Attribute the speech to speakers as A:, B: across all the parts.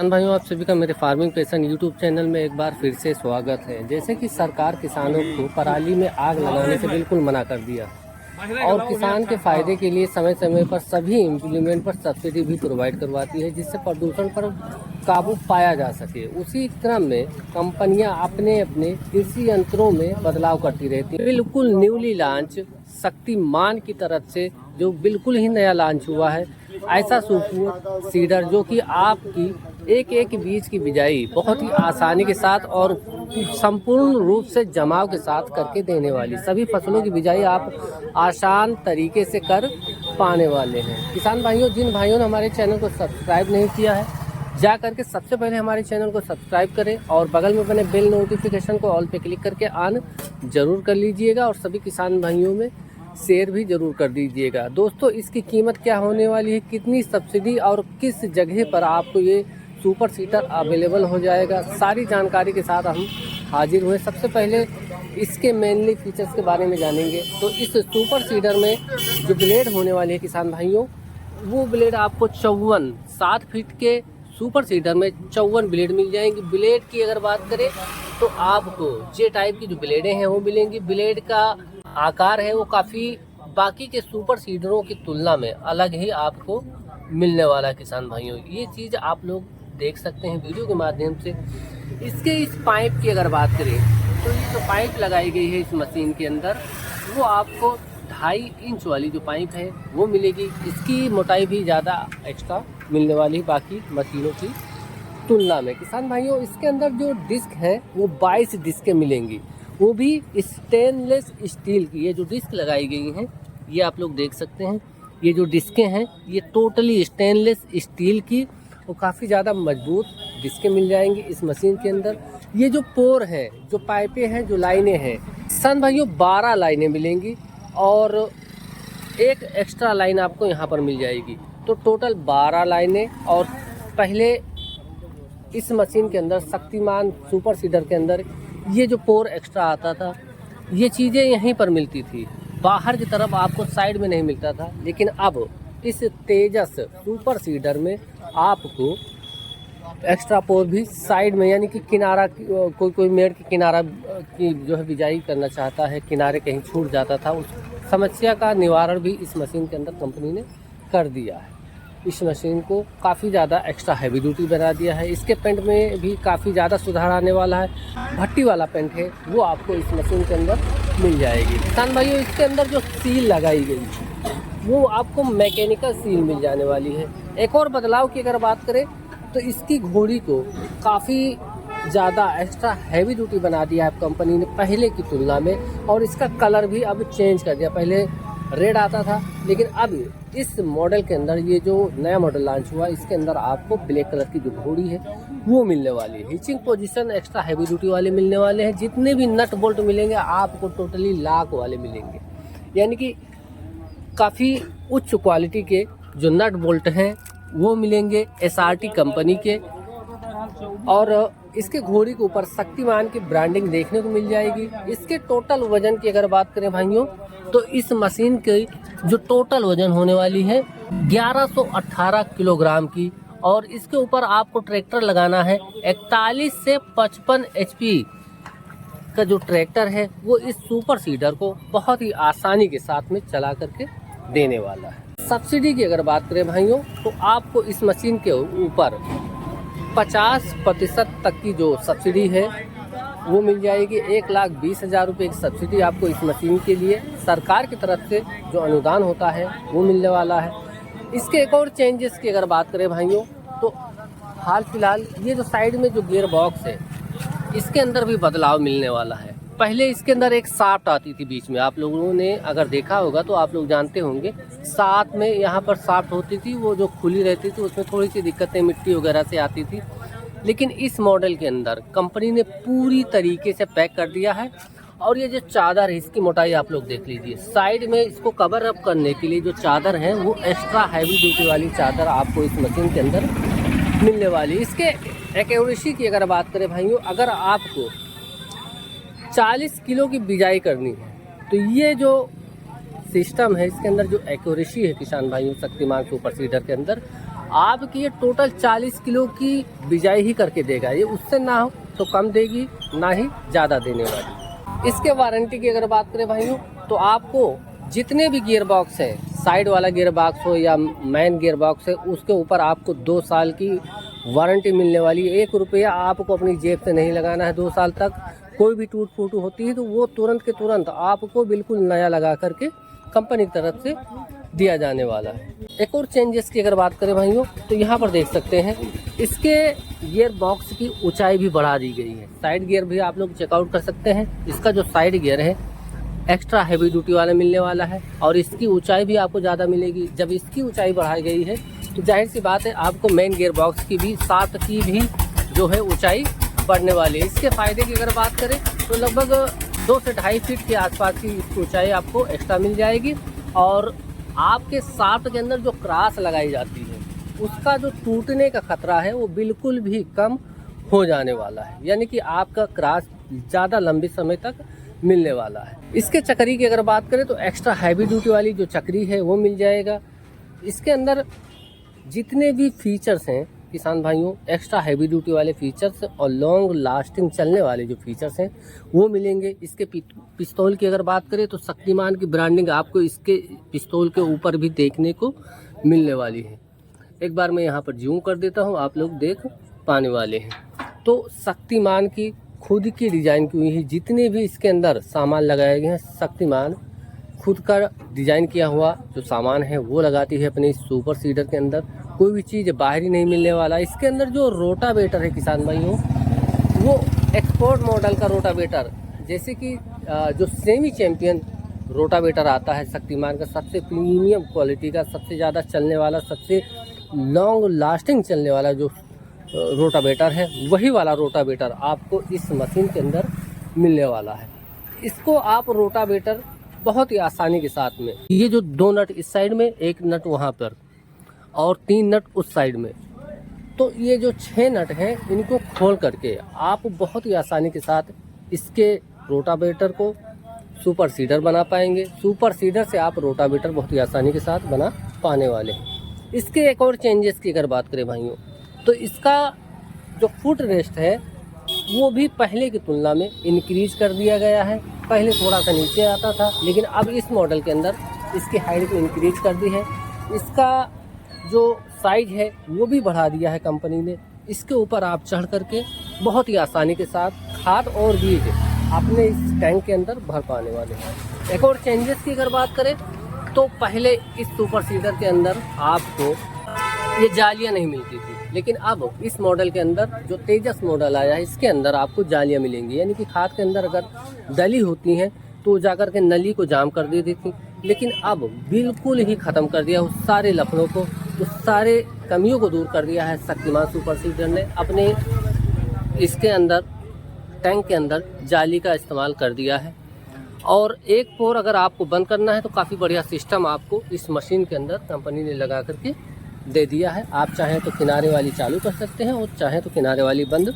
A: किसान भाइयों, आप सभी का मेरे फार्मिंग पैशन यूट्यूब चैनल में एक बार फिर से स्वागत है। जैसे कि सरकार किसानों को पराली में आग लगाने से बिल्कुल मना कर दिया और किसान के फायदे के लिए समय समय पर सभी इम्प्लीमेंट पर सब्सिडी भी प्रोवाइड करवाती है, जिससे प्रदूषण पर काबू पाया जा सके। उसी क्रम में कंपनियां अपने अपने कृषि यंत्रों में बदलाव करती रहती हैं। बिल्कुल न्यूली लॉन्च शक्तिमान की तरफ से जो बिल्कुल ही नया लॉन्च हुआ है, ऐसा सुपर सीडर जो कि आपकी एक एक बीज की बिजाई बहुत ही आसानी के साथ और संपूर्ण रूप से जमाव के साथ करके देने वाली सभी फसलों की बिजाई आप आसान तरीके से कर पाने वाले हैं। किसान भाइयों, जिन भाइयों ने हमारे चैनल को सब्सक्राइब नहीं किया है, जा करके सबसे पहले हमारे चैनल को सब्सक्राइब करें और बगल में बने बेल नोटिफिकेशन को ऑल पे क्लिक करके ऑन जरूर कर लीजिएगा और सभी किसान भाइयों में शेयर भी जरूर कर दीजिएगा। दोस्तों, इसकी कीमत क्या होने वाली है, कितनी सब्सिडी और किस जगह पर आपको ये सुपर सीडर अवेलेबल हो जाएगा, सारी जानकारी के साथ हम हाजिर हुए। सबसे पहले इसके मेनली फीचर्स के बारे में जानेंगे। तो इस सुपर सीडर में जो ब्लेड होने वाली है किसान भाइयों, वो ब्लेड आपको 7 फीट के सुपर सीडर में 54 ब्लेड मिल जाएंगी। ब्लेड की अगर बात करें तो आपको जे टाइप की जो ब्लेडें हैं वो मिलेंगी। ब्लेड का आकार है वो काफ़ी बाकी के सुपर सीडरों की तुलना में अलग ही आपको मिलने वाला है। किसान भाइयों, ये चीज़ आप लोग देख सकते हैं वीडियो के माध्यम से। इसके इस पाइप की अगर बात करें तो ये जो पाइप लगाई गई है इस मशीन के अंदर, वो आपको 2.5 इंच वाली जो पाइप है वो मिलेगी। इसकी मोटाई भी ज़्यादा एक्स्ट्रा मिलने वाली बाकी मशीनों की तुलना में। किसान भाइयों, इसके अंदर जो डिस्क है वो 22 डिस्कें मिलेंगी, वो भी स्टेनलेस स्टील की। ये जो डिस्क लगाई गई हैं ये आप लोग देख सकते हैं, ये जो डिस्कें हैं ये टोटली स्टेनलेस स्टील की और काफ़ी ज़्यादा मजबूत डिस्कें मिल जाएंगी इस मशीन के अंदर। ये जो पोर है, जो पाइपें हैं, जो लाइनें हैं, किसान भाइयों 12 लाइनें मिलेंगी और एक एक्स्ट्रा लाइन आपको यहाँ पर मिल जाएगी। तो टोटल 12 लाइनें। और पहले इस मशीन के अंदर शक्तिमान सुपर सीडर के अंदर ये जो पोर एक्स्ट्रा आता था, ये चीज़ें यहीं पर मिलती थी, बाहर की तरफ आपको साइड में नहीं मिलता था। लेकिन अब इस तेजस सुपर सीडर में आपको एक्स्ट्रा पोर भी साइड में, यानी कि किनारा, कोई मेड़ की किनारा की जो है बिजाई करना चाहता है, किनारे कहीं छूट जाता था, उस समस्या का निवारण भी इस मशीन के अंदर कंपनी ने कर दिया है। इस मशीन को काफ़ी ज़्यादा एक्स्ट्रा हैवी ड्यूटी बना दिया है। इसके पेंट में भी काफ़ी ज़्यादा सुधार आने वाला है। भट्टी वाला पेंट है वो आपको इस मशीन के अंदर मिल जाएगी। किसान भाइयों, इसके अंदर जो सील लगाई गई वो आपको मैकेनिकल सील मिल जाने वाली है। एक और बदलाव की अगर बात करें तो इसकी घोड़ी को काफ़ी ज़्यादा एक्स्ट्रा हैवी ड्यूटी बना दिया है कंपनी ने पहले की तुलना में, और इसका कलर भी अब चेंज कर दिया। पहले रेड आता था, लेकिन अब इस मॉडल के अंदर, ये जो नया मॉडल लॉन्च हुआ, इसके अंदर आपको ब्लैक कलर की जो घोड़ी है वो मिलने वाली है। हिचिंग पोजीशन एक्स्ट्रा हैवी ड्यूटी वाले मिलने वाले हैं। जितने भी नट बोल्ट मिलेंगे आपको टोटली लाख वाले मिलेंगे, यानी कि काफ़ी उच्च क्वालिटी के जो नट बोल्ट हैं वो मिलेंगे SRT कंपनी के। और इसके घोड़ी के ऊपर शक्तिमान की ब्रांडिंग देखने को मिल जाएगी। इसके टोटल वजन की अगर बात करें भाइयों, तो इस मशीन की जो टोटल वजन होने वाली है 1118 किलोग्राम की, और इसके ऊपर आपको ट्रैक्टर लगाना है 41 से 55 HP का जो ट्रैक्टर है वो इस सुपर सीडर को बहुत ही आसानी के साथ में चला करके देने वाला है। सब्सिडी की अगर बात करें भाइयों, तो आपको इस मशीन के ऊपर 50% तक की जो सब्सिडी है वो मिल जाएगी। 1,20,000 रुपये की सब्सिडी आपको इस मशीन के लिए सरकार की तरफ से जो अनुदान होता है वो मिलने वाला है। इसके एक और चेंजेस की अगर बात करें भाइयों, तो हाल फिलहाल ये जो साइड में जो गियर बॉक्स है इसके अंदर भी बदलाव मिलने वाला है। पहले इसके अंदर एक शाफ्ट आती थी बीच में, आप लोगों ने अगर देखा होगा तो आप लोग जानते होंगे, साथ में यहाँ पर शाफ्ट होती थी, वो जो खुली रहती थी, उसमें थोड़ी सी दिक्कतें मिट्टी वगैरह से आती थी। लेकिन इस मॉडल के अंदर कंपनी ने पूरी तरीके से पैक कर दिया है। और ये जो चादर है इसकी मोटाई आप लोग देख लीजिए, साइड में इसको कवर अप करने के लिए जो चादर है वो एक्स्ट्रा हैवी ड्यूटी वाली चादर आपको इस मशीन के अंदर मिलने वाली। इसके एक्यूरेसी की अगर बात करें भाइयों, अगर आपको 40 किलो की बिजाई करनी है तो ये जो सिस्टम है इसके अंदर जो एक्यूरेसी है किसान भाइयों शक्तिमान सुपर सीडर के अंदर, आपकी ये टोटल 40 किलो की बिजाई ही करके देगा। ये उससे ना हो तो कम देगी, ना ही ज़्यादा देने वाली। इसके वारंटी की अगर बात करें भाइयों, तो आपको जितने भी गियर बॉक्स है, साइड वाला गियर बॉक्स हो या मेन गियर बॉक्स है, उसके ऊपर आपको 2 साल की वारंटी मिलने वाली है। 1 रुपया आपको अपनी जेब से नहीं लगाना है। 2 साल तक कोई भी टूट फूट होती है तो वो तुरंत के तुरंत आपको बिल्कुल नया लगा करके कंपनी की तरफ से दिया जाने वाला है। एक और चेंजेस की अगर बात करें भाइयों, तो यहाँ पर देख सकते हैं इसके गियर बॉक्स की ऊंचाई भी बढ़ा दी गई है। साइड गियर भी आप लोग चेकआउट कर सकते हैं। इसका जो साइड गियर है एक्स्ट्रा हैवी ड्यूटी वाला मिलने वाला है और इसकी ऊंचाई भी आपको ज़्यादा मिलेगी। जब इसकी ऊंचाई बढ़ाई गई है तो जाहिर सी बात है आपको मेन गियर बॉक्स की भी साथ की भी जो है ऊंचाई बढ़ने वाली है। इसके फ़ायदे की अगर बात करें तो लगभग 2 से 2.5 फीट के आसपास की ऊंचाई आपको एक्स्ट्रा मिल जाएगी। और आपके शाफ्ट के अंदर जो क्रास लगाई जाती है उसका जो टूटने का खतरा है वो बिल्कुल भी कम हो जाने वाला है, यानी कि आपका क्रास ज़्यादा लंबे समय तक मिलने वाला है। इसके चक्री की अगर बात करें तो एक्स्ट्रा हैवी ड्यूटी वाली जो चक्री है वो मिल जाएगा। इसके अंदर जितने भी फीचर्स हैं किसान भाइयों, एक्स्ट्रा हैवी ड्यूटी वाले फीचर्स और लॉन्ग लास्टिंग चलने वाले जो फीचर्स हैं वो मिलेंगे। इसके पिस्तौल की अगर बात करें तो शक्तिमान की ब्रांडिंग आपको इसके पिस्तौल के ऊपर भी देखने को मिलने वाली है। एक बार मैं यहाँ पर जूम कर देता हूँ, आप लोग देख पाने वाले हैं। तो शक्तिमान की खुद की डिज़ाइन की हुई है। जितने भी इसके अंदर सामान लगाए गए हैं, शक्तिमान खुद का डिज़ाइन किया हुआ जो सामान है वो लगाती है अपने सुपर सीडर के अंदर। कोई भी चीज़ बाहरी नहीं मिलने वाला। इसके अंदर जो रोटावेटर है किसान भाइयों, वो एक्सपोर्ट मॉडल का रोटावेटर, जैसे कि जो सेमी चैम्पियन रोटावेटर आता है शक्तिमान का, सबसे प्रीमियम क्वालिटी का, सबसे ज़्यादा चलने वाला, सबसे लॉन्ग लास्टिंग चलने वाला जो रोटावेटर है, वही वाला रोटावेटर आपको इस मशीन के अंदर मिलने वाला है। इसको आप रोटावेटर बहुत ही आसानी के साथ में, ये जो 2 नट इस साइड में, 1 नट वहाँ पर और 3 नट उस साइड में, तो ये जो 6 नट हैं इनको खोल करके आप बहुत ही आसानी के साथ इसके रोटावेटर को सुपर सीडर बना पाएंगे। सुपर सीडर से आप रोटावेटर बहुत ही आसानी के साथ बना पाने वाले हैं। इसके एक और चेंजेस की अगर बात करें भाइयों, तो इसका जो फुट रेस्ट है वो भी पहले की तुलना में इंक्रीज कर दिया गया है। पहले थोड़ा सा नीचे आता था, लेकिन अब इस मॉडल के अंदर इसकी हाइट को इंक्रीज कर दी है। इसका जो साइज है वो भी बढ़ा दिया है कंपनी ने। इसके ऊपर आप चढ़ करके बहुत ही आसानी के साथ खाद और बीज अपने इस टैंक के अंदर भर पाने वाले हैं। एक और चेंजेस की अगर बात करें तो पहले इस सुपर सीडर के अंदर आपको ये जालियां नहीं मिलती थी, लेकिन अब इस मॉडल के अंदर जो तेजस मॉडल आया है इसके अंदर आपको जालियां मिलेंगी। यानी कि खाद के अंदर अगर डली होती हैं तो जाकर के नली को जाम कर देती थी, लेकिन अब बिल्कुल ही ख़त्म कर दिया उस सारे लफड़ों को, उस सारे कमियों को दूर कर दिया है शक्तिमान सुपर सीडर ने। अपने इसके अंदर टैंक के अंदर जाली का इस्तेमाल कर दिया है। और एक पोर अगर आपको बंद करना है तो काफ़ी बढ़िया सिस्टम आपको इस मशीन के अंदर कंपनी ने लगा करके दे दिया है। आप चाहें तो किनारे वाली चालू कर सकते हैं और चाहें तो किनारे वाली बंद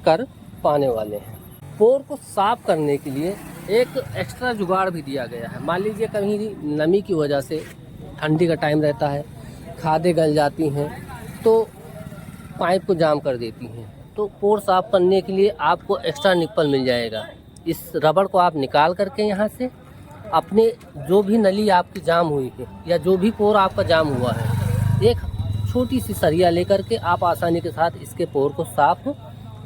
A: कर पाने वाले हैं। पोर को साफ करने के लिए एक एक्स्ट्रा जुगाड़ भी दिया गया है। मान लीजिए कहीं नमी की वजह से ठंडी का टाइम रहता है, खादें गल जाती हैं तो पाइप को जाम कर देती हैं, तो पोर साफ करने के लिए आपको एक्स्ट्रा निप्पल मिल जाएगा। इस रबड़ को आप निकाल करके यहाँ से अपने जो भी नली आपकी जाम हुई है या जो भी पोर आपका जाम हुआ है, एक छोटी सी सरिया लेकर के आप आसानी के साथ इसके पोर को साफ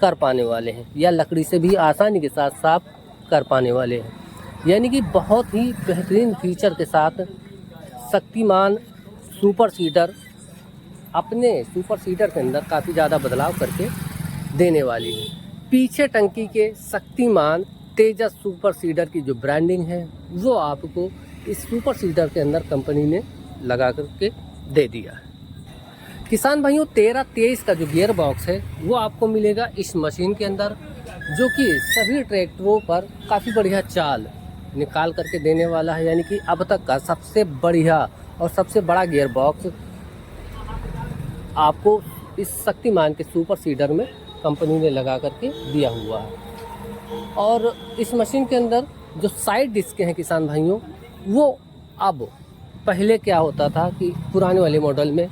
A: कर पाने वाले हैं, या लकड़ी से भी आसानी के साथ साफ कर पाने वाले हैं। यानी कि बहुत ही बेहतरीन फीचर के साथ शक्तिमान सुपर सीडर अपने सुपर सीडर के अंदर काफ़ी ज़्यादा बदलाव करके देने वाली है। पीछे टंकी के शक्तिमान तेजस सुपर सीडर की जो ब्रांडिंग है वो आपको इस सुपर सीडर के अंदर कंपनी ने लगा करके दे दिया है। किसान भाइयों 13-23 का जो गियर बॉक्स है वो आपको मिलेगा इस मशीन के अंदर, जो कि सभी ट्रैक्टरों पर काफ़ी बढ़िया चाल निकाल करके देने वाला है। यानी कि अब तक का सबसे बढ़िया और सबसे बड़ा गियर बॉक्स आपको इस शक्तिमान के सुपर सीडर में कंपनी ने लगा करके दिया हुआ है। और इस मशीन के अंदर जो साइड डिस्कें हैं किसान भाइयों, वो अब पहले क्या होता था कि पुराने वाले मॉडल में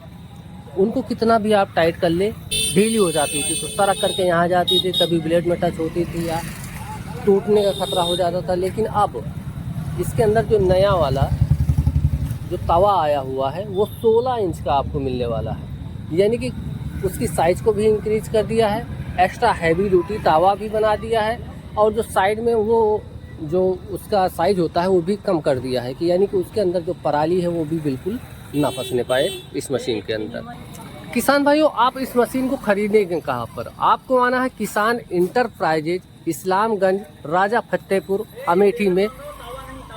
A: उनको कितना भी आप टाइट कर ले ढीली हो जाती थी, तो सरक करके यहाँ जाती थी, कभी ब्लेड में टच होती थी या टूटने का खतरा हो जाता था। लेकिन अब इसके अंदर जो नया वाला जो तवा आया हुआ है वो 16 इंच का आपको मिलने वाला है, यानी कि उसकी साइज़ को भी इंक्रीज कर दिया है, एक्स्ट्रा हैवी ड्यूटी तवा भी बना दिया है, और जो साइड में वो जो उसका साइज़ होता है वो भी कम कर दिया है, कि यानी कि उसके अंदर जो पराली है वो भी बिल्कुल ना फंसने पाए इस मशीन के अंदर। किसान भाइयों, आप इस मशीन को खरीदेंगे कहाँ पर? आपको आना है किसान इंटरप्राइजेज, इस्लामगंज, राजा फतेहपुर, अमेठी में।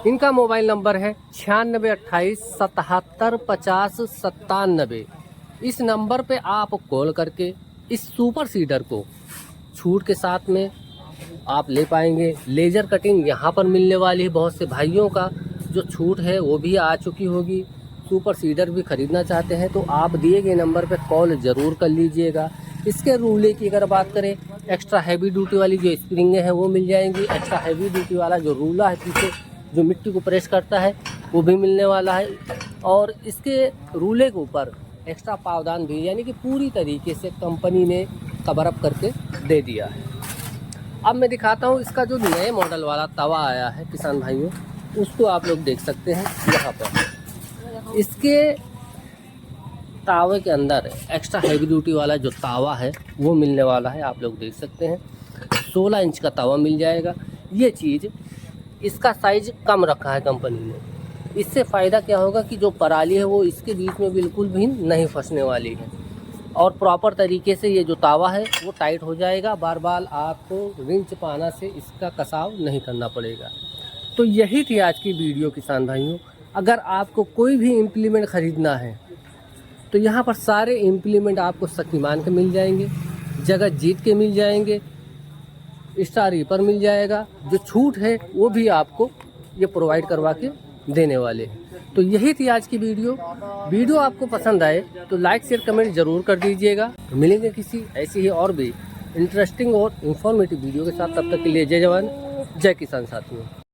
A: इनका मोबाइल नंबर है 9628775097। इस नंबर पे आप कॉल करके इस सुपर सीडर को छूट के साथ में आप ले पाएंगे। लेज़र कटिंग यहाँ पर मिलने वाली है, बहुत से भाइयों का जो छूट है वो भी आ चुकी होगी। सुपर सीडर भी खरीदना चाहते हैं तो आप दिए गए नंबर पे कॉल ज़रूर कर लीजिएगा। इसके रूले की अगर बात करें, एक्स्ट्रा हैवी ड्यूटी वाली जो स्प्रिंगें हैं वो मिल जाएंगी। एक्स्ट्रा हैवी ड्यूटी वाला जो रूला है पीछे जो मिट्टी को प्रेस करता है वो भी मिलने वाला है, और इसके रूले के ऊपर एक्स्ट्रा पावदान भी, यानी कि पूरी तरीके से कंपनी ने कवर अप करके दे दिया है। अब मैं दिखाता हूँ इसका जो नए मॉडल वाला तवा आया है किसान भाइयों, उसको आप लोग देख सकते हैं यहाँ पर। इसके तावे के अंदर एक्स्ट्रा हैवी ड्यूटी वाला जो तावा है वो मिलने वाला है, आप लोग देख सकते हैं। 16 इंच का तावा मिल जाएगा। ये चीज़ इसका साइज कम रखा है कंपनी ने। इससे फ़ायदा क्या होगा कि जो पराली है वो इसके बीच में बिल्कुल भी नहीं फंसने वाली है, और प्रॉपर तरीके से ये जो तावा है वो टाइट हो जाएगा। बार बार आपको रिंच पाना से इसका कसाव नहीं करना पड़ेगा। तो यही थी आज की वीडियो किसान भाइयों। अगर आपको कोई भी इम्प्लीमेंट ख़रीदना है तो यहाँ पर सारे इम्प्लीमेंट आपको शक्तिमान के मिल जाएंगे, जगत जीत के मिल जाएंगे, स्टार रीपर मिल जाएगा। जो छूट है वो भी आपको ये प्रोवाइड करवा के देने वाले हैं। तो यही थी आज की वीडियो आपको पसंद आए तो लाइक शेयर कमेंट ज़रूर कर दीजिएगा। मिलेंगे किसी ऐसी ही और भी इंटरेस्टिंग और इन्फॉर्मेटिव वीडियो के साथ। तब तक के लिए जय जवान जय किसान साथियों।